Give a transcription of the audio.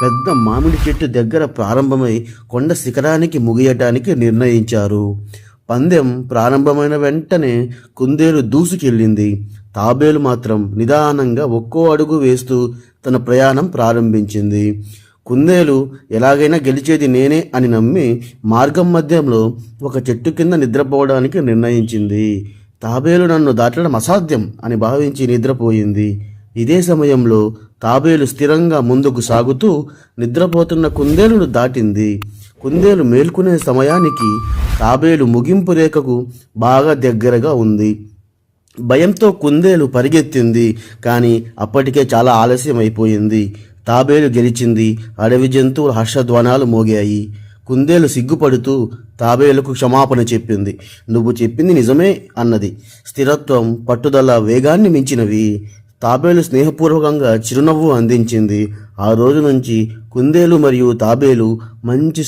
పెద్ద మామిడి చెట్టు దగ్గర ప్రారంభమై కొండ శిఖరానికి ముగియటానికి నిర్ణయించారు. పందెం ప్రారంభమైన వెంటనే కుందేలు దూసుకెళ్ళింది. తాబేలు మాత్రం నిదానంగా ఒక్కో అడుగు వేస్తూ తన ప్రయాణం ప్రారంభించింది. కుందేలు ఎలాగైనా గెలిచేది నేనే అని నమ్మి మార్గం మధ్యంలో ఒక చెట్టు కింద నిద్రపోవడానికి నిర్ణయించింది. తాబేలు నన్ను దాటడం అసాధ్యం అని భావించి నిద్రపోయింది. ఇదే సమయంలో తాబేలు స్థిరంగా ముందుకు సాగుతూ నిద్రపోతున్న కుందేలును దాటింది. కుందేలు మేల్కొనే సమయానికి తాబేలు ముగింపు రేఖకు బాగా దగ్గరగా ఉంది. భయంతో కుందేలు పరిగెత్తింది, కానీ అప్పటికే చాలా ఆలస్యం అయిపోయింది. తాబేలు గెలిచింది. అడవి జంతువుల హర్షధ్వానాలు మోగాయి. కుందేలు సిగ్గుపడుతూ తాబేలుకు క్షమాపణ చెప్పింది. నువ్వు చెప్పింది నిజమే అన్నది. స్థిరత్వం, పట్టుదల వేగాన్ని మించినవి. తాబేలు స్నేహపూర్వకంగా చిరునవ్వు అందించింది. ఆ రోజు నుంచి కుందేలు మరియు తాబేలు మంచి